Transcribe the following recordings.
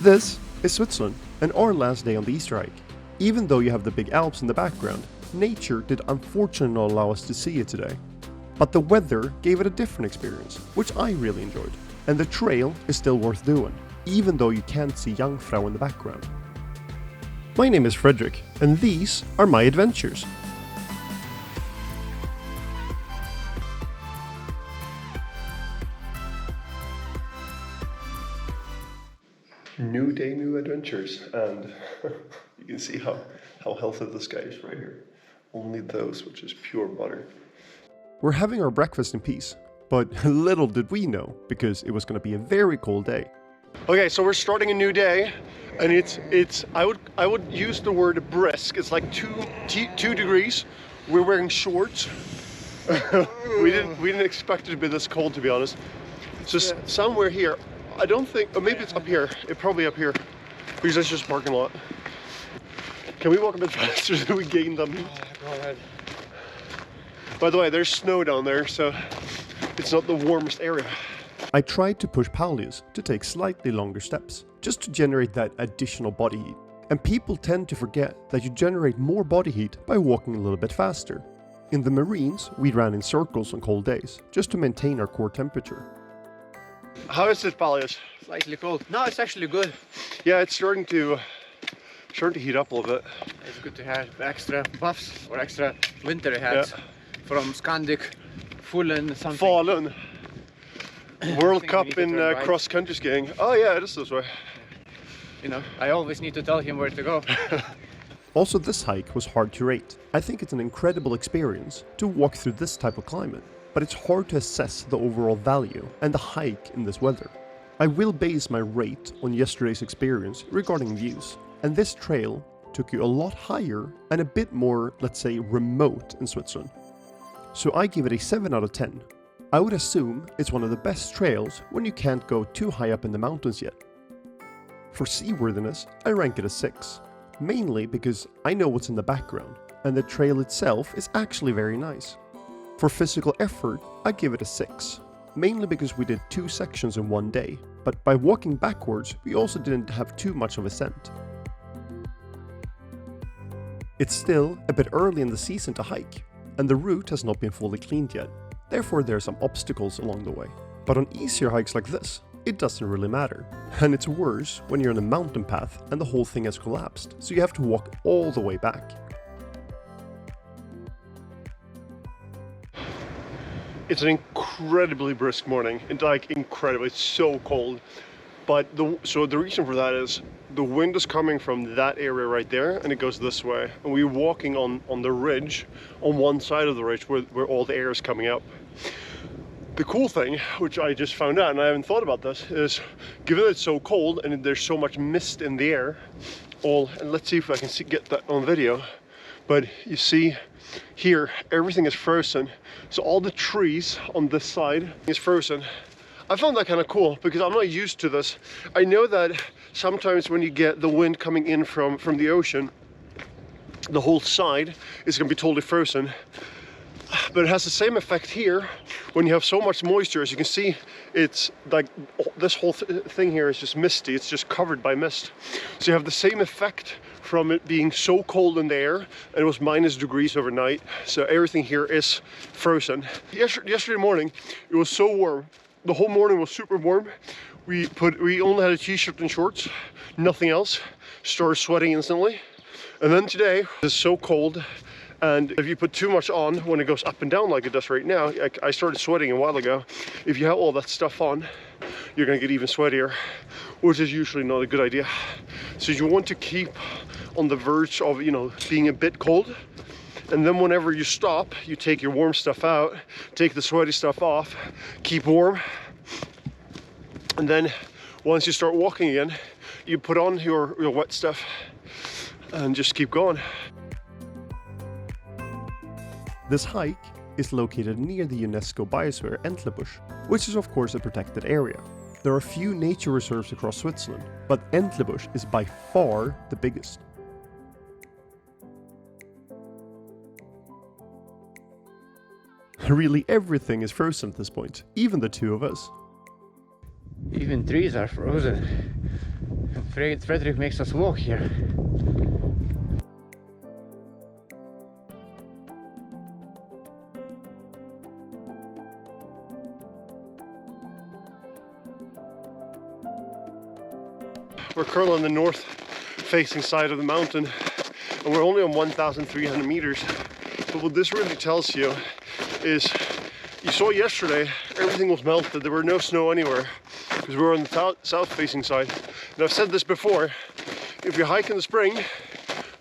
This is Switzerland and our last day on the Easter hike. Even though you have the big Alps in the background, nature did unfortunately not allow us to see it today. But the weather gave it a different experience, which I really enjoyed. And the trail is still worth doing, even though you can't see Jungfrau in the background. My name is Frederick, and these are my adventures. New day, new adventures, and you can see how healthy this guy is right here. Only those, which is pure butter. We're having our breakfast in peace, but little did we know, because it was going to be a very cold day. Okay, so we're starting a new day, and it's I would use the word brisk. It's like 2 degrees. We're wearing shorts. we didn't expect it to be this cold, to be honest. So yeah. Somewhere here. I don't think, or maybe it's up here. It's probably up here, because that's just a parking lot. Can we walk a bit faster so we gain them? Go ahead. By the way, there's snow down there, so it's not the warmest area. I tried to push Paulius to take slightly longer steps, just to generate that additional body heat. And people tend to forget that you generate more body heat by walking a little bit faster. In the Marines, we ran in circles on cold days, just to maintain our core temperature. How is it, Paulius? Slightly cold. No, it's actually good. Yeah, it's starting to heat up a little bit. It's good to have extra buffs or extra winter hats from Scandic, Fullen, something. Fallen. World Cup in cross-country skiing. Oh yeah, it is this way. You know, I always need to tell him where to go. Also, this hike was hard to rate. I think it's an incredible experience to walk through this type of climate. But it's hard to assess the overall value and the hike in this weather. I will base my rate on yesterday's experience regarding views, and this trail took you a lot higher and a bit more, let's say, remote in Switzerland. So I give it a 7 out of 10. I would assume it's one of the best trails when you can't go too high up in the mountains yet. For seaworthiness, I rank it a 6, mainly because I know what's in the background, and the trail itself is actually very nice. For physical effort, I give it a 6, mainly because we did 2 sections in one day, but by walking backwards, we also didn't have too much of ascent. It's still a bit early in the season to hike, and the route has not been fully cleaned yet, therefore there are some obstacles along the way. But on easier hikes like this, it doesn't really matter, and it's worse when you're on a mountain path and the whole thing has collapsed, so you have to walk all the way back. It's an incredibly brisk morning, and like incredibly, it's so cold. But so the reason for that is the wind is coming from that area right there, and it goes this way. And we're walking on the ridge, on one side of the ridge where all the air is coming up. The cool thing, which I just found out, and I haven't thought about this, is given that it's so cold and there's so much mist in the air, and let's see if I can get that on video. But you see here, everything is frozen. So all the trees on this side is frozen. I found that kind of cool because I'm not used to this. I know that sometimes when you get the wind coming in from the ocean, the whole side is going to be totally frozen. But it has the same effect here when you have so much moisture. As you can see, it's like this whole thing here is just misty. It's just covered by mist. So you have the same effect from it being so cold in the air, and it was -degrees overnight. So everything here is frozen. Yesterday morning, it was so warm. The whole morning was super warm. We only had a t-shirt and shorts, nothing else. Started sweating instantly. And then today, it's so cold. And if you put too much on when it goes up and down like it does right now, I started sweating a while ago. If you have all that stuff on, you're gonna get even sweatier, which is usually not a good idea. So you want to keep on the verge of, you know, being a bit cold. And then whenever you stop, you take your warm stuff out, take the sweaty stuff off, keep warm. And then once you start walking again, you put on your wet stuff and just keep going. This hike is located near the UNESCO biosphere Entlebusch, which is of course a protected area. There are few nature reserves across Switzerland, but Entlebusch is by far the biggest. Really everything is frozen at this point, even the two of us. Even trees are frozen. Frederick makes us walk here. We're currently on the north facing side of the mountain and we're only on 1,300 meters. But what this really tells you is, you saw yesterday everything was melted, there were no snow anywhere because we were on the south facing side. And I've said this before, if you hike in the spring,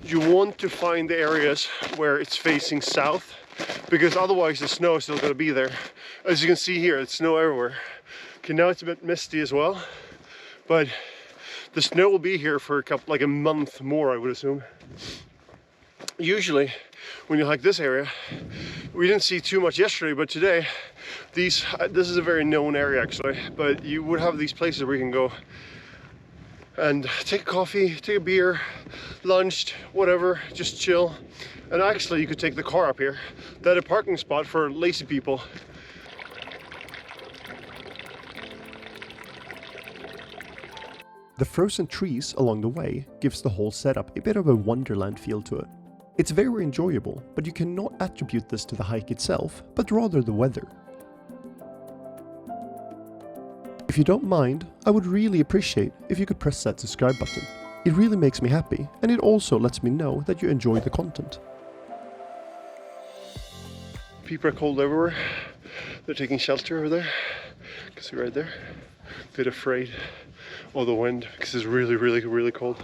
you want to find the areas where it's facing south because otherwise the snow is still going to be there. As you can see here, it's snow everywhere. Okay, now it's a bit misty as well, but the snow will be here for like a month more, I would assume. Usually, when you hike this area, we didn't see too much yesterday, but today, this is a very known area actually, but you would have these places where you can go and take a coffee, take a beer, lunch, whatever, just chill. And actually, you could take the car up here. They had a parking spot for lazy people. The frozen trees along the way gives the whole setup a bit of a wonderland feel to it. It's very enjoyable, but you cannot attribute this to the hike itself, but rather the weather. If you don't mind, I would really appreciate if you could press that subscribe button. It really makes me happy, and it also lets me know that you enjoy the content. People are cold everywhere. They're taking shelter over there. You can see right there. A bit afraid of the wind because it's really, really, really cold.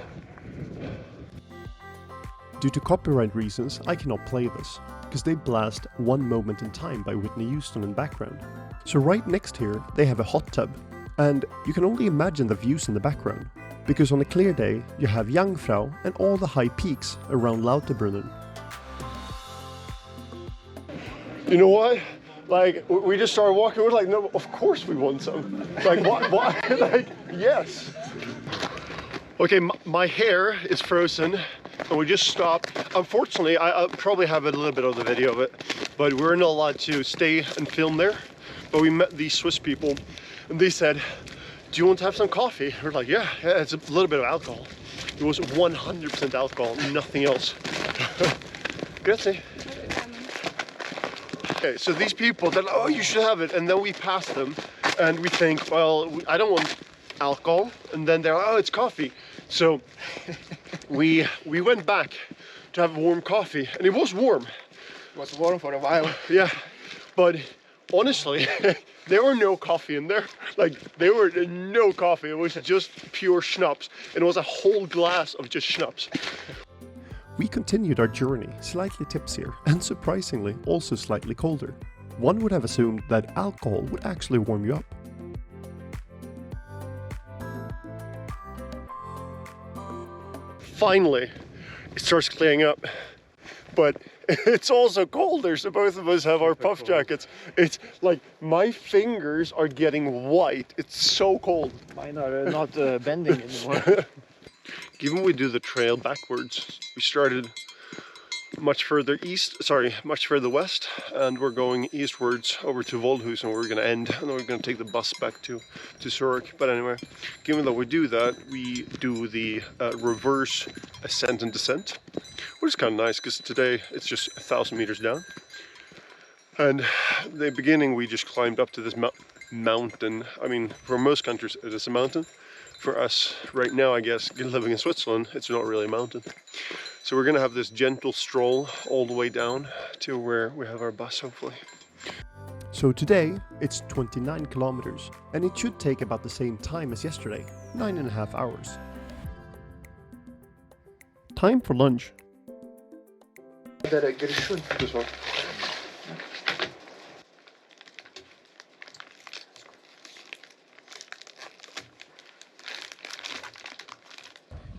Due to copyright reasons, I cannot play this, because they blast One Moment in Time by Whitney Houston in the background. So right next here, they have a hot tub, and you can only imagine the views in the background, because on a clear day, you have Jungfrau and all the high peaks around Lauterbrunnen. You know what? Like, we just started walking, we're like, no, of course we want some. Like, what? Like, yes. Okay, my hair is frozen. And we just stopped. Unfortunately, I'll probably have a little bit of the video of it, but we're not allowed to stay and film there. But we met these Swiss people and they said, do you want to have some coffee? We're like, yeah, it's a little bit of alcohol. It was 100% alcohol, nothing else. Grazie. Okay, so these people, they're like, oh, you should have it. And then we pass them and we think, well, I don't want alcohol. And then they're like, oh, it's coffee. So we went back to have warm coffee, and it was warm. It was warm for a while. Yeah, but honestly, there were no coffee in there. Like, there were no coffee. It was just pure schnapps, and it was a whole glass of just schnapps. We continued our journey slightly tipsier, and surprisingly also slightly colder. One would have assumed that alcohol would actually warm you up. Finally, it starts clearing up, but it's also colder, so both of us have our puff jackets. It's like my fingers are getting white. It's so cold. Mine are not bending anymore. Given we do the trail backwards, we started much further west, and we're going eastwards over to Voldhusen, where we're going to end, and then we're going to take the bus back to Zurich. But anyway, given that we do that, we do the reverse ascent and descent, which is kind of nice because today it's just 1,000 meters down. And the beginning, we just climbed up to this mountain. I mean, for most countries it is a mountain. For us right now, I guess, living in Switzerland, it's not really a mountain. So we're gonna have this gentle stroll all the way down to where we have our bus, hopefully. So today, it's 29 kilometers, and it should take about the same time as yesterday, 9.5 hours. Time for lunch. This one.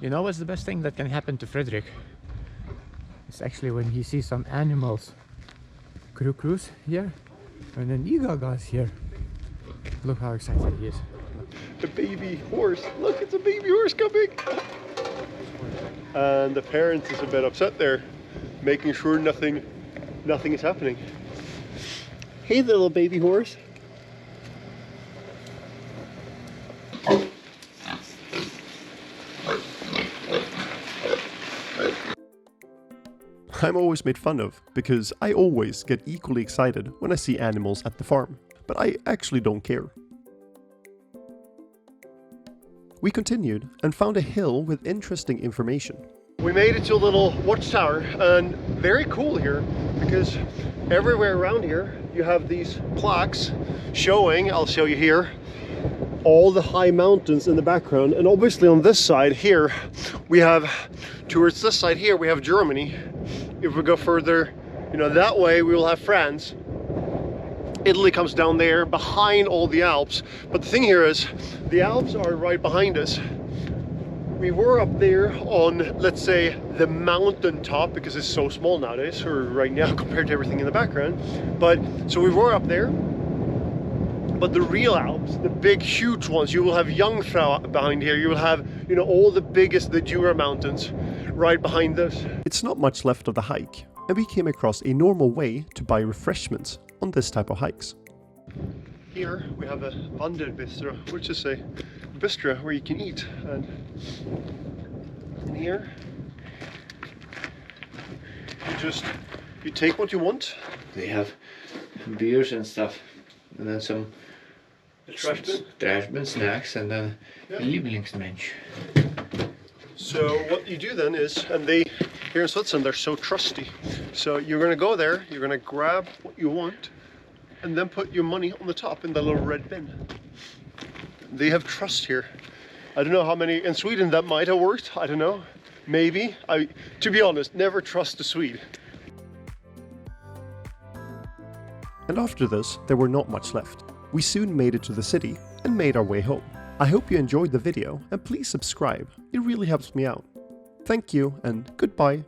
You know what's the best thing that can happen to Frederick? It's actually when he sees some animals. Crus here, and then Igaga's here. Look how excited he is. The baby horse. Look, it's a baby horse coming. And the parents is a bit upset there, making sure nothing is happening. Hey, little baby horse. I'm always made fun of because I always get equally excited when I see animals at the farm, but I actually don't care. We continued and found a hill with interesting information. We made it to a little watchtower, and very cool here because everywhere around here you have these plaques showing, I'll show you here, all the high mountains in the background. And obviously on this side here we have, towards this side here we have Germany. If we go further, you know, that way we will have France. Italy comes down there behind all the Alps. But the thing here is the Alps are right behind us. We were up there on, let's say, the mountain top, because it's so small nowadays, or right now compared to everything in the background. But so we were up there. But the real Alps, the big huge ones, you will have Jungfrau behind here. You will have, you know, all the biggest, the Jura mountains right behind us. It's not much left of the hike, and we came across a normal way to buy refreshments on this type of hikes. Here we have a Wanderbistro, which is a bistro where you can eat. And in here, you take what you want. They have beers and stuff, and then some trash bin snacks, and then Lieblingsmensch. So what you do then is, and they, here in Switzerland, they're so trusty. So you're gonna go there, you're gonna grab what you want, and then put your money on the top in the little red bin. They have trust here. I don't know how many, in Sweden that might have worked, I don't know. Maybe. To be honest, never trust a Swede. And after this, there were not much left. We soon made it to the city and made our way home. I hope you enjoyed the video and please subscribe, it really helps me out. Thank you and goodbye.